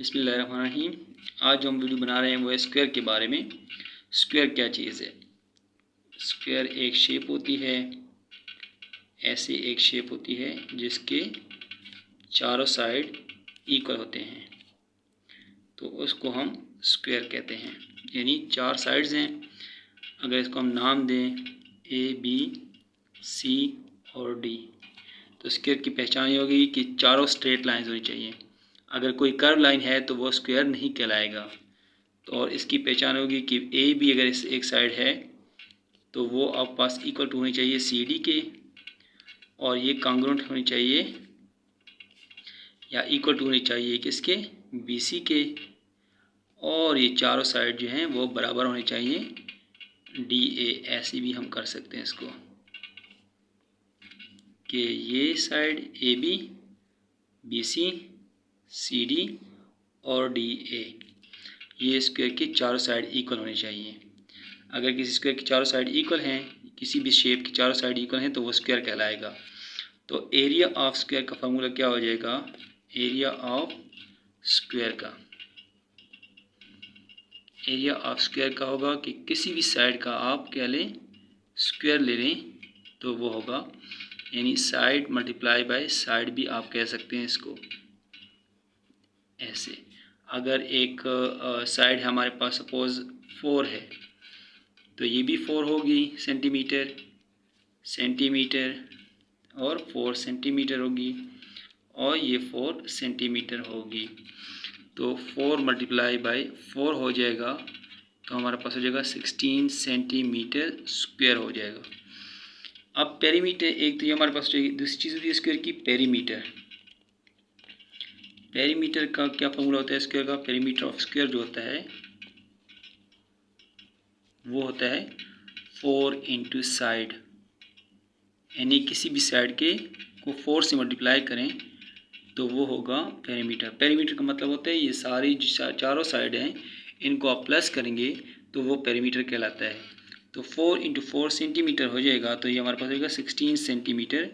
बिस्मिल्लाहिर्रहमानिर्रहीम। आज जो हम वीडियो बना रहे हैं वो है स्क्वायर के बारे में। स्क्वायर क्या चीज़ है? स्क्वायर एक शेप होती है, ऐसे एक शेप होती है जिसके चारों साइड इक्वल होते हैं, तो उसको हम स्क्वायर कहते हैं। यानी चार साइड्स हैं, अगर इसको हम नाम दें A, B, C और D, तो स्क्वायर की पहचान ये होगी कि चारों स्ट्रेट लाइंस होनी चाहिए। अगर कोई कर्व लाइन है तो वो स्क्वायर नहीं कहलाएगा। तो और इसकी पहचान होगी कि ए बी अगर इस एक साइड है तो वो आप पास इक्वल टू होनी चाहिए सी डी के, और ये कांग्रुएंट होनी चाहिए या इक्वल टू होनी चाहिए किसके, बी सी के, और ये चारों साइड जो हैं वो बराबर होनी चाहिए डी ए। ऐसे भी हम कर सकते हैं इसको कि ये side A B, B C, C D और डी ए, ये स्क्वायर की चारों साइड इक्वल होनी चाहिए। अगर किसी स्क्वायर की चारों साइड इक्वल हैं, किसी भी शेप की चारों साइड इक्वल हैं, तो वो स्क्वायर कहलाएगा। तो एरिया ऑफ स्क्वायर का फार्मूला क्या हो जाएगा? एरिया ऑफ स्क्वायर का होगा कि किसी भी साइड का आप क्या लें, स्क्वायर ले लें, तो वो होगा, यानी साइड मल्टीप्लाई बाय साइड भी आप कह सकते हैं इसको ऐसे। अगर एक साइड हमारे पास सपोज 4 है तो ये भी 4 होगी सेंटीमीटर और 4 सेंटीमीटर होगी, और ये 4 सेंटीमीटर होगी। तो 4 मल्टीप्लाई बाई 4 हो जाएगा, तो हमारे पास हो जाएगा 16 सेंटीमीटर स्क्वायर हो जाएगा। अब पेरीमीटर, एक तो ये हमारे पास रहेगी, दूसरी चीज़ होती है स्क्वायर की पेरीमीटर। पेरीमीटर का क्या फॉर्मूला होता है स्क्वायर का? पेरीमीटर ऑफ स्क्वायर जो होता है वो होता है 4 इंटू साइड, यानी किसी भी साइड के को 4 से मल्टीप्लाई करें तो वो होगा पेरीमीटर। पेरीमीटर का मतलब होता है ये सारी चारों साइड हैं, इनको आप प्लस करेंगे तो वो पेरीमीटर कहलाता है। तो 4 इंटू 4 सेंटीमीटर हो जाएगा, तो ये हमारे पास होगा 16 सेंटीमीटर,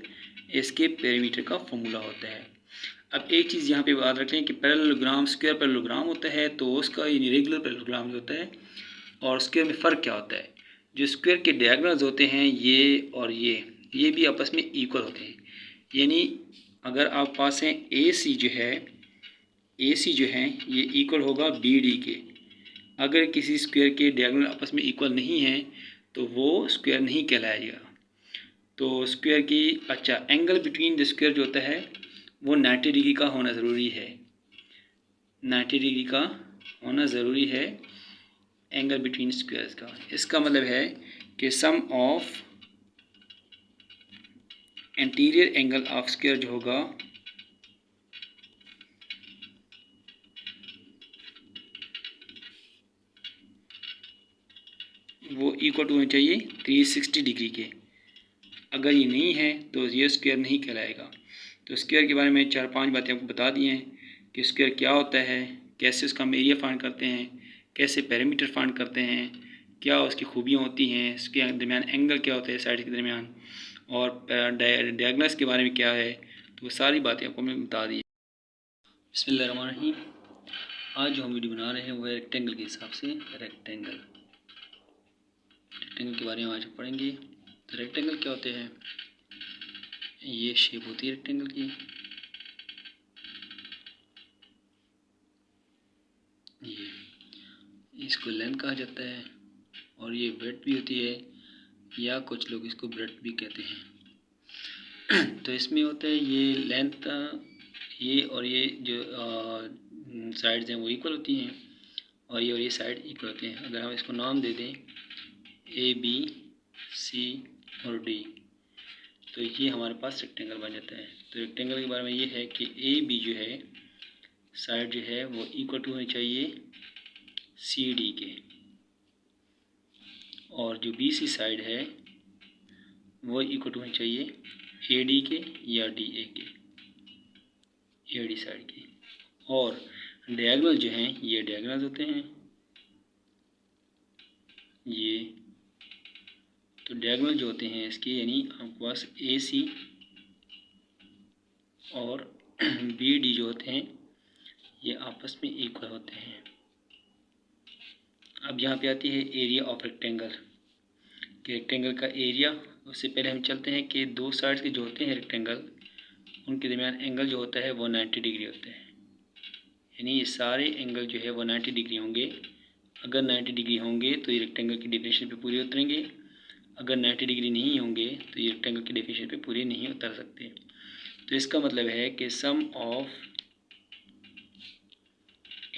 इसके पेरीमीटर का फॉर्मूला होता है। अब एक चीज़ यहाँ पे याद रख लें कि पैरेललोग्राम, स्क्वायर पैरेललोग्राम होता है तो उसका रेगुलर पैरेललोग्राम होता है, और स्क्वायर में फ़र्क क्या होता है? जो स्क्वायर के डायगोनल्स होते हैं ये और ये भी आपस में इक्वल होते हैं। यानी अगर आप पास हैं ए सी जो है ये इक्वल होगा बी डी के। अगर किसी स्क्वायर के डायगोनल आपस में इक्वल नहीं है तो वो स्क्वायर नहीं कहलाएगा। तो स्क्वायर की एंगल बिटवीन द स्क्वायर जो होता है वो 90 डिग्री का होना ज़रूरी है। 90 डिग्री का होना ज़रूरी है एंगल बिटवीन स्क्वायर्स का। इसका मतलब है कि sum of interior angle of square जो होगा वो इक्वल टू होना चाहिए 360 डिग्री के। अगर ये नहीं है तो ये स्क्वायर नहीं कहलाएगा। तो स्क्वायर के बारे में 4-5 बातें आपको बता दी हैं कि स्क्वायर क्या होता है, कैसे उसका हम एरिया फाइंड करते हैं, कैसे पैरामीटर फाइंड करते हैं, क्या उसकी खूबियाँ होती हैं, इसके दरमियान एंगल क्या होता है साइड के दरमियान, और डायगोनल्स के बारे में क्या है। तो वो सारी बातें आपको मैं बता दी। बिस्मिल्लाहिर्रहमानिर्रहीम। आज जो हम वीडियो बना रहे हैं वो है रेक्टेंगल के हिसाब से। रेक्टेंगल के बारे में आज पढ़ेंगे। तो रेक्टेंगल क्या होते हैं? ये शेप होती है रेक्टेंगल की, ये इसको लेंथ कहा जाता है, और ये ब्रेड्थ भी होती है, या कुछ लोग इसको ब्रेड्थ भी कहते हैं। तो इसमें होता है ये लेंथ, ये और ये जो साइड्स हैं वो इक्वल होती हैं, और ये साइड इक्वल होते हैं। अगर हम इसको नाम दे दें ए बी सी और डी, तो ये हमारे पास रेक्टेंगल बन जाता है। तो रेक्टेंगल के बारे में ये है कि ए बी जो है साइड जो है वो इक्वल टू होनी चाहिए सी डी के, और जो बी सी साइड है वो इक्वल टू होनी चाहिए ए डी के या डी ए के, ए डी साइड की। और डायगोनल जो हैं ये डायगोनल होते हैं ये। तो डायगोनल जो होते हैं इसके, यानी आपके पास ए सी और बी डी जो होते हैं ये आपस में इक्वल होते हैं। अब यहाँ पे आती है एरिया ऑफ रेक्टेंगल। रेक्टेंगल का एरिया, उससे पहले हम चलते हैं कि दो साइड्स के जो होते हैं रेक्टेंगल, उनके दरमियान एंगल जो होता है वो 90 डिग्री होता है। यानी ये सारे एंगल जो है वो 90 डिग्री होंगे। अगर 90 डिग्री होंगे तो ये रेक्टेंगल की डेफिनेशन पे पूरे उतरेंगे, अगर 90 डिग्री नहीं होंगे तो ये रेक्टेंगल की डेफिनेशन पे पूरे नहीं उतर सकते। तो इसका मतलब है कि sum of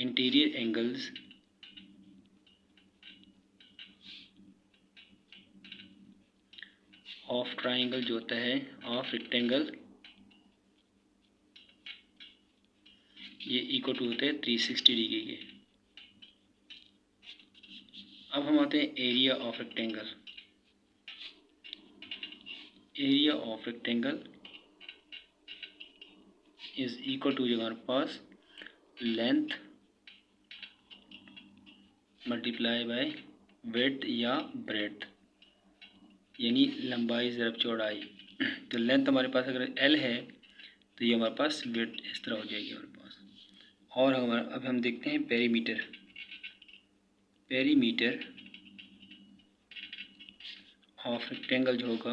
interior angles of triangle जो होता है ऑफ रेक्टेंगल, ये इक्वल टू होते हैं 360 डिग्री के। अब हम आते हैं area of rectangle. Area of rectangle is equal to हमारे पास लेंथ मल्टीप्लाई बाय विड्थ या ब्रेड्थ, यानी लंबाई ज़रब चौड़ाई। तो लेंथ हमारे पास अगर L है तो ये हमारे पास विड्थ इस तरह हो जाएगी हमारे पास। और हमारा अब हम देखते हैं पेरीमीटर। पेरीमीटर ऑफ रेक्टेंगल जो होगा,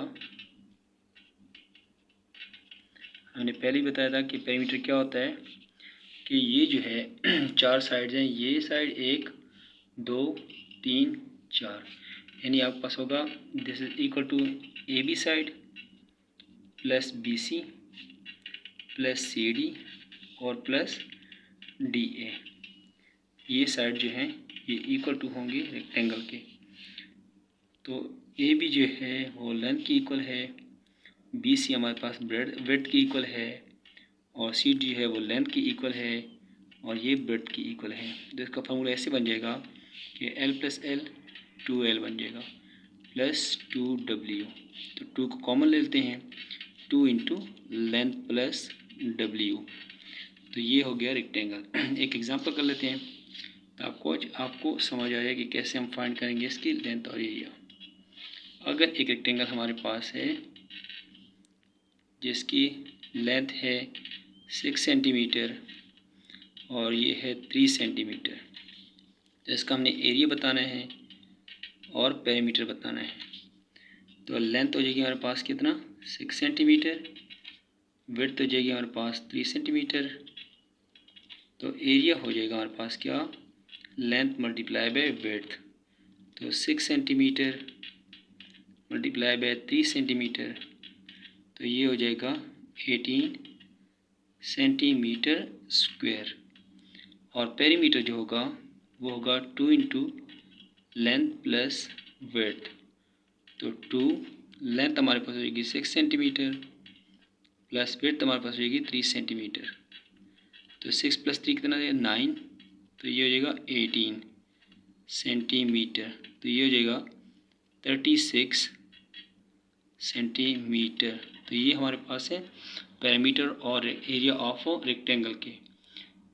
हमने पहले ही बताया था कि पेरीमीटर क्या होता है कि ये जो है चार साइड्स हैं, ये साइड 1 2 3 4, यानी आपके पास होगा this is equal to AB side plus BC plus CD और प्लस DA। ये साइड जो हैं ये इक्वल टू होंगे रेक्टेंगल के। तो AB जो है वो लेंथ की इक्वल है, BC हमारे पास ब्रेड्थ की इक्वल है, और CD है वो लेंथ की इक्वल है, और ये ब्रेड्थ की इक्वल है। तो इसका फार्मूला ऐसे बन जाएगा कि L प्लस L 2L बन जाएगा प्लस 2W। तो 2 को कॉमन ले लेते हैं, 2 इंटू लेंथ प्लस W, तो ये हो गया रेक्टेंगल। एक एग्जांपल कर लेते हैं तो आपको समझ आया कि कैसे हम फाइंड करेंगे इसकी लेंथ और एरिया। अगर एक रेक्टेंगल हमारे पास है जिसकी लेंथ है 6 सेंटीमीटर और ये है 3 सेंटीमीटर, तो इसका हमने एरिया बताना है और पेरीमीटर बताना है। तो लेंथ हो जाएगी हमारे पास कितना 6 सेंटीमीटर, विड्थ हो जाएगी हमारे पास 3 सेंटीमीटर, तो एरिया हो जाएगा हमारे पास क्या लेंथ मल्टीप्लाई बाय विड्थ। तो 6 सेंटीमीटर मल्टीप्लाई बाय 3 सेंटीमीटर, तो ये हो जाएगा 18 सेंटीमीटर स्क्वायर। और पेरीमीटर जो होगा वो होगा 2 इंटू लेंथ प्लस विड्थ। तो 2 लेंथ हमारे पास हो जाएगी 6 सेंटीमीटर प्लस विड्थ हमारे पास हो जाएगी 3 सेंटीमीटर। तो 6 प्लस 3 कितना है 9, तो ये हो जाएगा 18 सेंटीमीटर, तो ये हो जाएगा 36 सेंटीमीटर। तो ये हमारे पास है पेरीमीटर और एरिया ऑफ रेक्टेंगल के।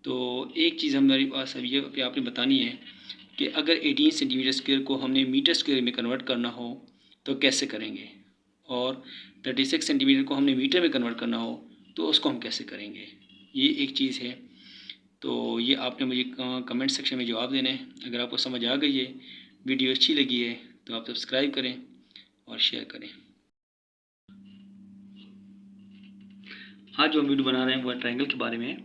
तो एक चीज़ हमारे पास अब ये आपने बतानी है कि अगर 18 सेंटीमीटर स्क्वायर को हमने मीटर स्क्वायर में कन्वर्ट करना हो तो कैसे करेंगे, और 36 सेंटीमीटर को हमने मीटर में कन्वर्ट करना हो तो उसको हम कैसे करेंगे, ये एक चीज़ है। तो ये आपने मुझे कमेंट सेक्शन में जवाब देना है। अगर आपको समझ आ गई है, वीडियो अच्छी लगी है तो आप सब्सक्राइब करें और शेयर करें। आज जो हम वीडियो बना रहे हैं वो ट्रायंगल के बारे में है।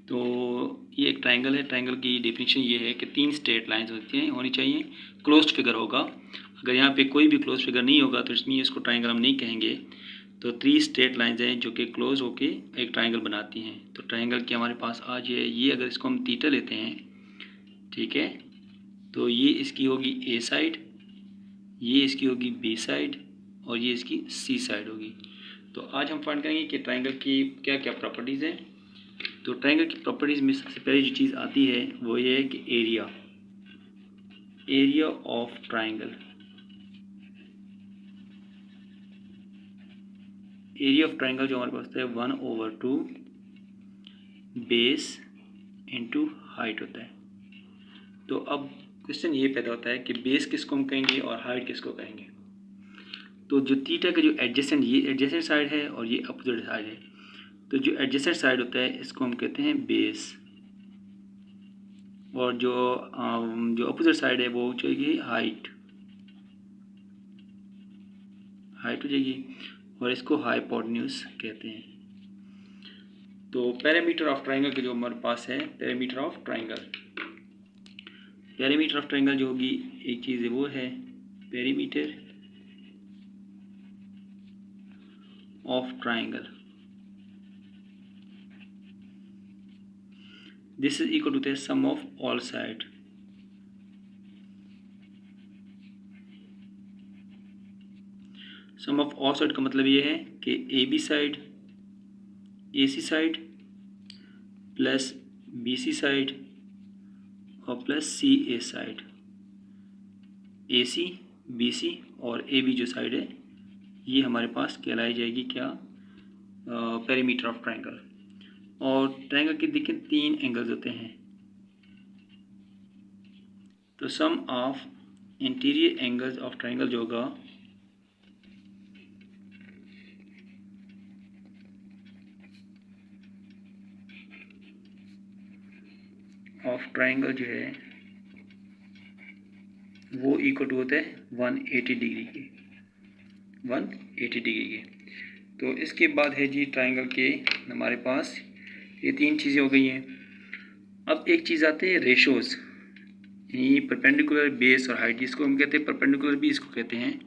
तो ये एक ट्रायंगल है। ट्रायंगल की डेफिनेशन ये है कि 3 स्ट्रेट लाइंस होनी चाहिए, क्लोज्ड फिगर होगा। अगर यहाँ पे कोई भी क्लोज फिगर नहीं होगा तो इसमें इसको ट्रायंगल हम नहीं कहेंगे। तो 3 स्ट्रेट लाइंस हैं जो कि क्लोज होके एक ट्रायंगल बनाती हैं। तो ट्रायंगल की हमारे पास आज ये अगर इसको हम थीटा लेते हैं, ठीक है, तो ये इसकी होगी ए साइड, ये इसकी होगी बी साइड और ये इसकी सी साइड होगी। तो आज हम फाइंड करेंगे कि ट्रायंगल की क्या क्या प्रॉपर्टीज़ हैं। तो ट्रायंगल की प्रॉपर्टीज़ में सबसे पहले जो चीज़ आती है वो ये है कि area of triangle. Area of triangle जो हमारे पास है 1/2 बेस इंटू हाइट होता है। तो अब क्वेश्चन ये पैदा होता है कि बेस किसको हम कहेंगे और हाइट किसको कहेंगे। तो जो थीटा का जो एडजेसेंट, ये एडजेसेंट साइड है और ये अपोजिट साइड है। तो जो एडजेसेंट साइड होता है इसको हम कहते हैं बेस, और जो अपोजिट साइड है वो हो जाएगी हाइट हो जाएगी, और इसको हाइपोटेन्यूज कहते हैं। तो पेरीमीटर ऑफ ट्राइंगल के जो हमारे पास है, पेरीमीटर ऑफ ट्राइंगल जो होगी एक चीज़ है वो है perimeter of triangle. This is equal to the sum of all side. Sum of all side का मतलब ये है कि A B side, A C side plus B C side और plus C A side. A C, B C और A B जो side है ये हमारे पास कहलाई जाएगी क्या, पेरीमीटर ऑफ ट्राइंगल। और ट्राइंगल के देखिए 3 एंगल्स होते हैं, तो sum of interior angles of triangle जो होगा ऑफ ट्राइंगल जो है वो इक्वल टू होता है 180 डिग्री के, 180 डिग्री के। तो इसके बाद है जी ट्राइंगल के हमारे पास ये 3 चीज़ें हो गई हैं। अब एक चीज़ आती है रेशोज़, यानी परपेंडिकुलर, बेस और हाइट, जिसको हम कहते हैं परपेंडिकुलर भी इसको कहते हैं।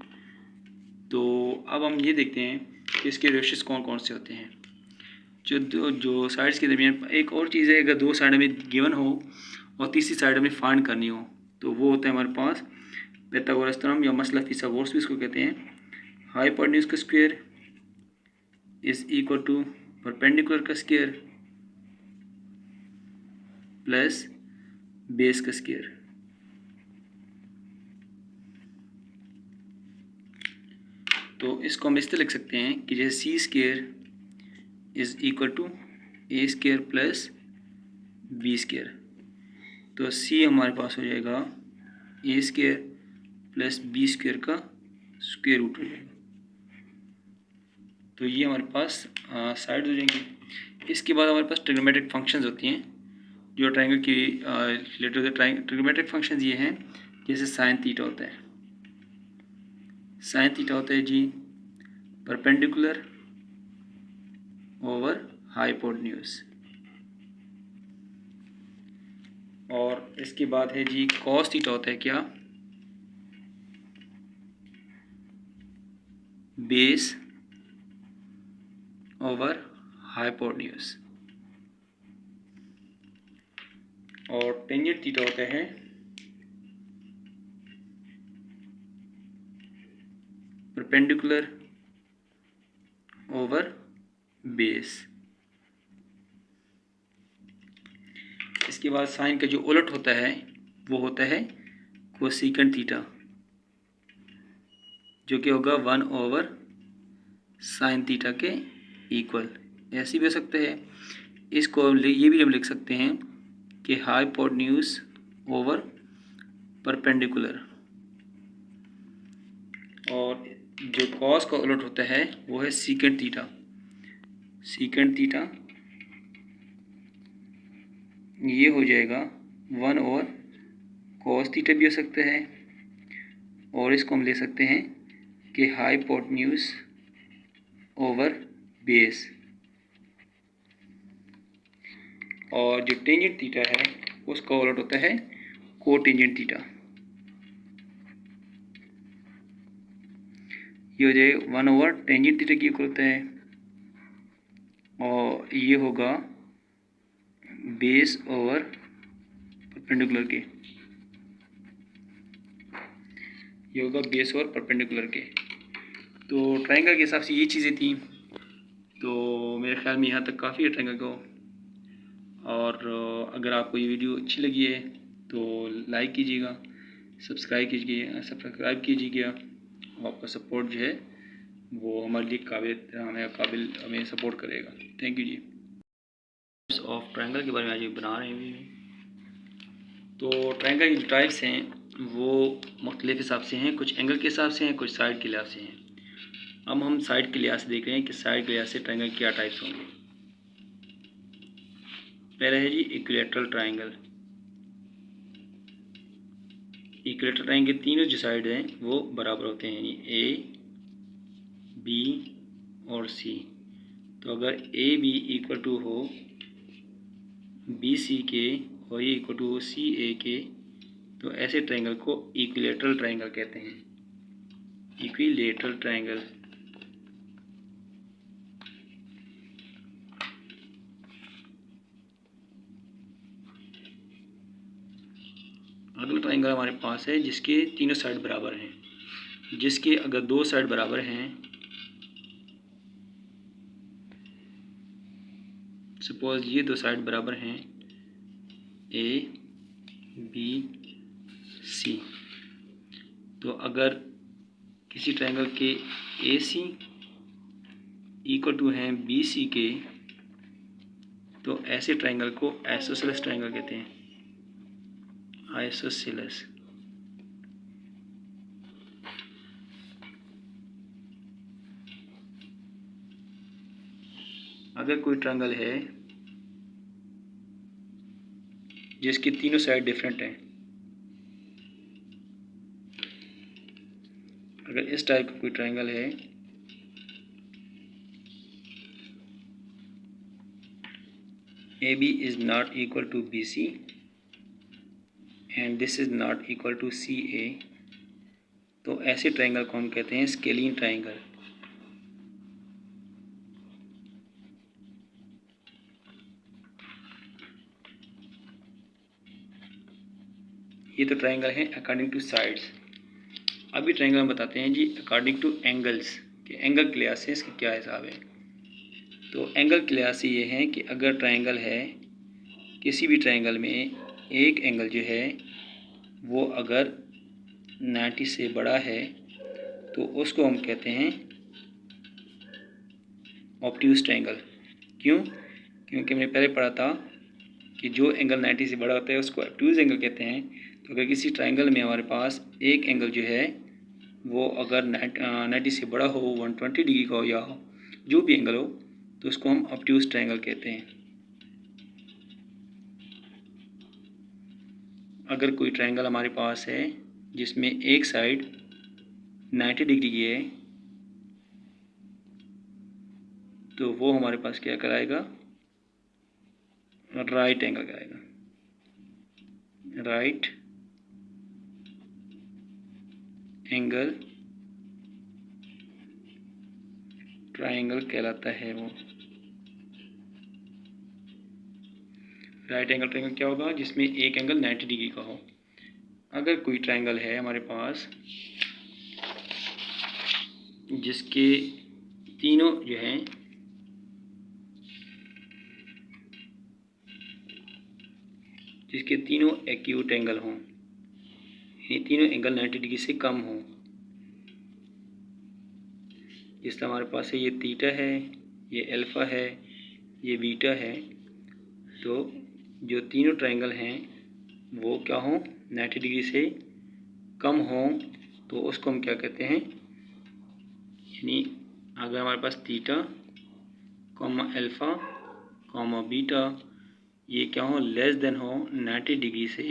तो अब हम ये देखते हैं कि इसके रेशोज़ कौन कौन से होते हैं। जो साइड्स के दरमियान, एक और चीज़ है, अगर 2 साइड हमें गिवन हो और तीसरी साइड हमें फाइंड करनी हो तो वो होता है हमारे पास पाइथागोरस थ्योरम या मसला फिसागोरस भी इसको कहते हैं। हाइपोटेन्यूज का square is equal to perpendicular का स्क्वायर प्लस बेस का स्क्वायर। तो इसको हम इस तरह लिख सकते हैं कि जैसे C square is equal to A square plus B square. तो सी हमारे पास हो जाएगा A square plus B square का स्क्वायर रूट हो जाएगा। तो ये हमारे पास साइड हो जाएंगी। इसके बाद हमारे पास ट्रिग्नोमेट्रिक फंक्शंस होती हैं जो ट्राइंगल की रिलेटेड होते हैं। ट्रिग्नोमेट्रिक फंक्शंस ये हैं, जैसे साइन थीटा होता है, साइन थीटा होता है जी परपेंडिकुलर ओवर हाइपोटेन्यूज। और इसके बाद है जी कॉस थीटा होता है क्या, बेस ओवर हाइपोटेन्यूज। और टेंजेंट थीटा होता है परपेंडिकुलर ओवर बेस। इसके बाद साइन का जो उलट होता है वो होता है कोसेकेंट थीटा, जो कि होगा 1 ओवर साइन थीटा के इक्वल। ऐसे भी हो सकते हैं, इसको ये भी हम लिख सकते हैं कि हाइपोटेन्यूज ओवर परपेंडिकुलर। और जो कॉस का उलट होता है वो है सीकेंट थीटा। सीकेंट थीटा ये हो जाएगा 1 ओवर कॉस थीटा भी हो सकता है, और इसको हम ले सकते हैं कि हाइपोटेन्यूज ओवर बेस। और जो टेंजेंट थीटा है उसका उलट होता है कोटेंजेंट थीटा। ये हो जाएगा 1 ओवर टेंजेंट थीटा की इक्वल होता है, और ये होगा बेस ओवर परपेंडिकुलर के, ये होगा बेस ओवर परपेंडिकुलर के। तो ट्रायंगल के हिसाब से ये चीज़ें थी। तो मेरे ख्याल में यहाँ तक काफ़ी है ट्रायंगल को। और अगर आपको ये वीडियो अच्छी लगी है तो लाइक कीजिएगा, सब्सक्राइब कीजिएगा। आपका सपोर्ट जो है वो हमारे लिए हमें सपोर्ट करेगा। थैंक यू जी। ऑफ ट्रायंगल के बारे में आज बना रहे हैं। तो ट्रायंगल की टाइप्स हैं वो मुख्तलिफ हिसाब से हैं, कुछ एंगल के हिसाब से हैं, कुछ साइड के लिहाज से हैं। अब हम साइड के लिहाज से देख रहे हैं कि साइड के लिहाज से ट्रायंगल क्या टाइप्स होंगे। पहला है जी इक्विलैटरल ट्रायंगल। इक्विलेटरल ट्रायंगल के तीनों जो साइड हैं वो बराबर होते हैं, यानी ए, बी और सी। तो अगर ए बी इक्वल टू हो बी सी के और ये इक्वल टू हो सी ए के, तो ऐसे ट्रायंगल को इक्विलेटरल ट्रायंगल कहते हैं, इक्विलेटरल ट्रायंगल। अगला ट्रायंगल हमारे पास है जिसके तीनों साइड बराबर हैं, जिसके अगर दो साइड बराबर हैं, सपोज ये दो साइड बराबर हैं ए बी सी, तो अगर किसी ट्रायंगल के ए सी इक्वल टू हैं बी सी के, तो ऐसे ट्रायंगल को आइसोसेलेस ट्रायंगल कहते हैं, आइसोसेलेस। अगर कोई ट्रायंगल है जिसकी तीनों साइड डिफरेंट हैं, अगर इस टाइप का कोई ट्रायंगल है, A B is not equal to B C and this is not equal to C A, तो ऐसे ट्रायंगल को हम कहते हैं स्केलिन ट्रायंगल। ये तो ट्रायंगल है अकॉर्डिंग टू साइड्स। अभी ट्रायंगल हम बताते हैं जी अकॉर्डिंग टू एंगल्स, कि एंगल के लिहाज से इसका क्या हिसाब है। तो एंगल के लिहाज से ये है कि अगर ट्रायंगल है, किसी भी ट्रायंगल में एक एंगल जो है वो अगर 90 से बड़ा है तो उसको हम कहते हैं ऑब्ट्यूज ट्रायंगल। क्यों? क्योंकि मैंने पहले पढ़ा था कि जो एंगल 90 से बड़ा होता है उसको ऑब्ट्यूज एंगल कहते हैं। तो अगर किसी ट्रायंगल में हमारे पास एक एंगल जो है वो अगर 90 से बड़ा हो, 120 डिग्री का हो या जो भी एंगल हो, तो उसको हम ऑब्ट्यूज ट्रायंगल कहते हैं। अगर कोई ट्रायंगल हमारे पास है जिसमें एक साइड 90 डिग्री की है, तो वो हमारे पास क्या कराएगा, राइट एंगल कराएगा, राइट एंगल ट्रायंगल कहलाता है वो। राइट एंगल ट्रायंगल क्या होगा, जिसमें एक एंगल 90 डिग्री का हो। अगर कोई ट्रायंगल है हमारे पास जिसके तीनों जो हैं जिसके तीनों एक्यूट एंगल हों, ये तीनों एंगल 90 डिग्री से कम हों, जिसका हमारे पास है ये थीटा है, ये अल्फा है, ये बीटा है, तो जो तीनों ट्रायंगल हैं वो क्या हों, 90 डिग्री से कम हों, तो उसको हम क्या कहते हैं, यानी अगर हमारे पास theta comma alpha comma beta ये क्या हो, लेस देन हो 90 डिग्री से,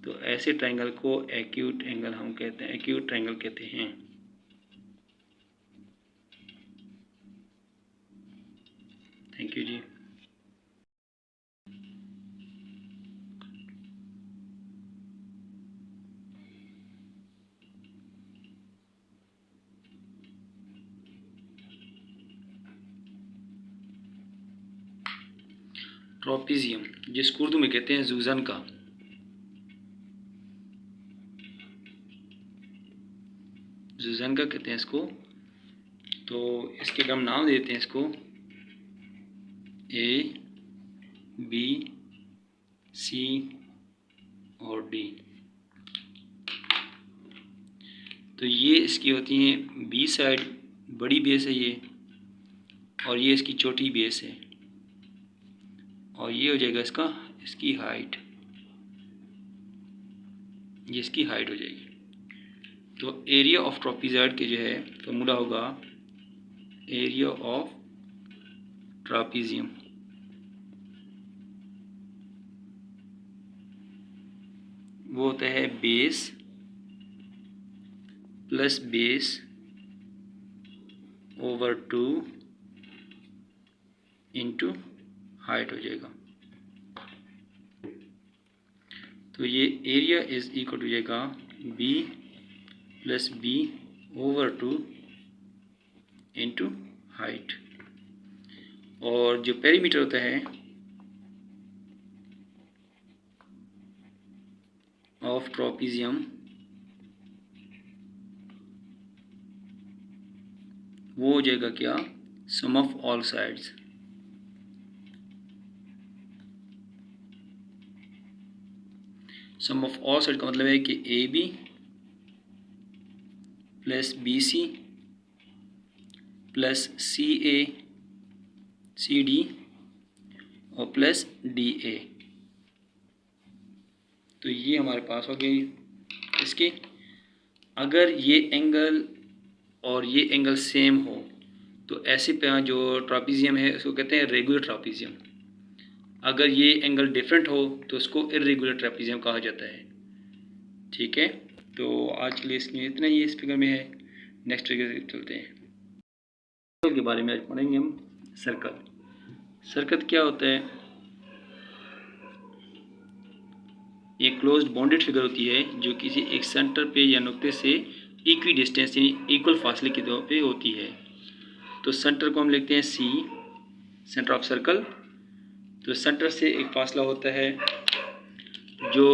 तो ऐसे ट्रायंगल को एक्यूट एंगल हम कहते हैं, एक्यूट ट्रायंगल कहते हैं। थैंक यू जी। ट्रोपीजियम जिसको उर्दू में कहते हैं जूजन का, जूजन का कहते हैं इसको। तो इसके हम नाम देते हैं इसको ए बी सी और डी। तो ये इसकी होती हैं बी साइड, बड़ी बेस है ये, और ये इसकी छोटी बेस है, और ये हो जाएगा इसकी हाइट, ये इसकी हाइट हो जाएगी। तो एरिया ऑफ ट्रॉपीजॉइड के जो है फॉर्मूला होगा एरिया ऑफ ट्रापीजियम, वो होता है base plus base over 2 into height हो जाएगा। तो ये एरिया इज इक्वल टू जाएगा B plus B over 2 into height. और जो पेरीमीटर होता है ऑफ ट्रॉपीजियम वो हो जाएगा क्या, sum of all sides. Sum of all side का मतलब है कि A B plus B C plus C A C D और प्लस डी ए। तो ये हमारे पास हो गई इसकी। अगर ये एंगल और ये एंगल सेम हो तो ऐसे पे जो ट्रापीजियम है उसको कहते हैं रेगुलर ट्रापीजियम। अगर ये एंगल डिफरेंट हो तो उसको इर्रेगुलर ट्रापीजियम कहा जाता है। ठीक है, तो आज के लिए इसमें इतना ही इस फिगर में है। नेक्स्ट फिगर चलते हैं। सर्कल के बारे में आज पढ़ेंगे हम। सर्कल, सर्कल क्या होता है? एक क्लोज्ड बॉन्डेड फिगर होती है जो किसी एक सेंटर पे या नुक्ते से इक्वी डिस्टेंस यानी इक्वल फासले के तौर पे होती है। तो सेंटर को हम लिखते हैं सी, सेंटर ऑफ सर्कल। तो सेंटर से एक फासला होता है जो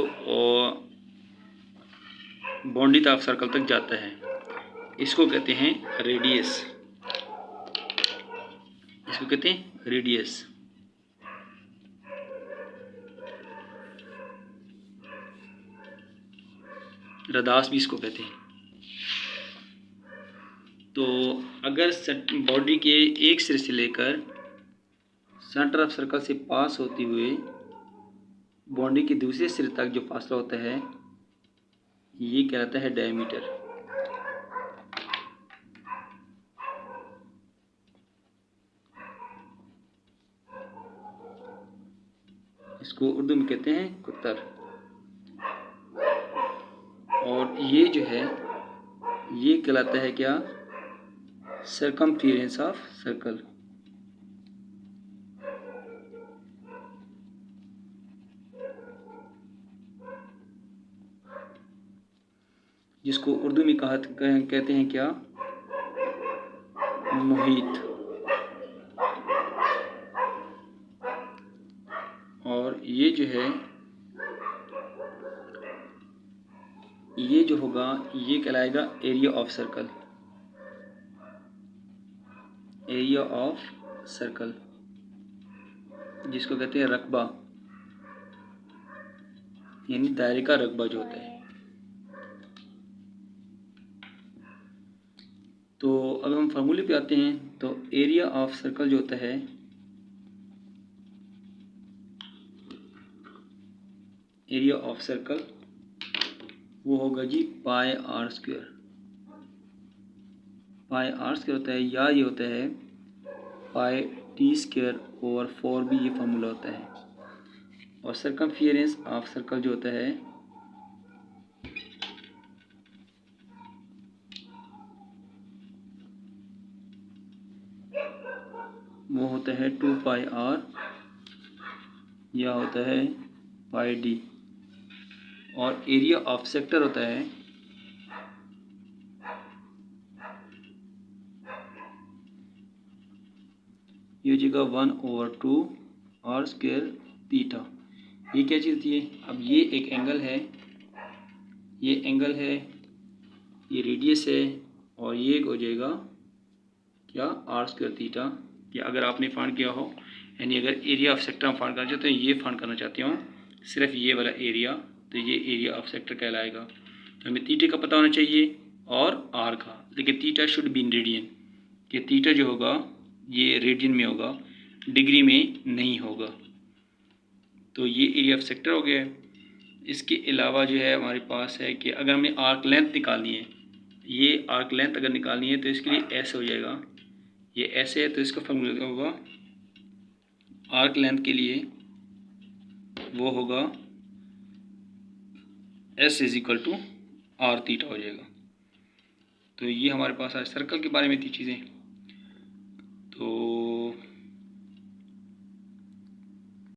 बाउंड्री ऑफ सर्कल तक जाता है, इसको कहते हैं रेडियस। इसको कहते हैं रेडियस। रदास भी इसको कहते हैं। तो अगर बॉडी के एक सिरे से लेकर सेंटर ऑफ सर्कल से पास होते हुए बॉडी के दूसरे सिरे तक जो फासला होता है ये कहलाता है डायमीटर। इसको उर्दू में कहते हैं कुतर। और ये जो है ये कहलाता है क्या, सर्कमफेरेंस ऑफ सर्कल। जिसको उर्दू में कहते हैं क्या, मुहित। और ये जो है ये जो होगा ये कहलाएगा area of circle. Area of circle जिसको कहते हैं रकबा, यानी दायरे का रकबा जो होता है। तो अब हम फार्मूले पे आते हैं। तो एरिया ऑफ सर्कल जो होता है एरिया ऑफ सर्कल वो होगा जी pi R square. Pi R square होता है या ये होता है पाई टी स्क्वायर ओवर 4 भी ये फार्मूला होता है। और सर्कमफियरेंस ऑफ सर्कल जो होता है वो होता है 2 पाई आर या होता है पाई डी। और एरिया ऑफ सेक्टर होता है ये जगह 1/2 आर स्क्वायर थीटा। ये क्या चीज़ होती है? अब ये एक एंगल है, ये एंगल है, ये रेडियस है और ये हो जाएगा क्या, आर स्क्वायर थीटा। या अगर आपने फाइंड किया हो, यानी अगर एरिया ऑफ सेक्टर हम फाइंड करना चाहते हैं, ये फाइंड करना चाहते हो सिर्फ ये वाला एरिया, तो ये एरिया ऑफ सेक्टर कहलाएगा। तो हमें थीटा का पता होना चाहिए और आर का, लेकिन theta should be in radian. कि थीटा जो होगा ये रेडियन में होगा, डिग्री में नहीं होगा। तो ये एरिया ऑफ सेक्टर हो गया है। इसके अलावा जो है हमारे पास है कि अगर हमें आर्क लेंथ निकालनी है, ये आर्क लेंथ अगर निकालनी है तो इसके लिए एस हो जाएगा। ये ऐसे है तो इसका फॉर्मूला होगा आर्क लेंथ के लिए वो होगा S is equal to R theta हो जाएगा। तो ये हमारे पास आज सर्कल के बारे में थी चीज़ें।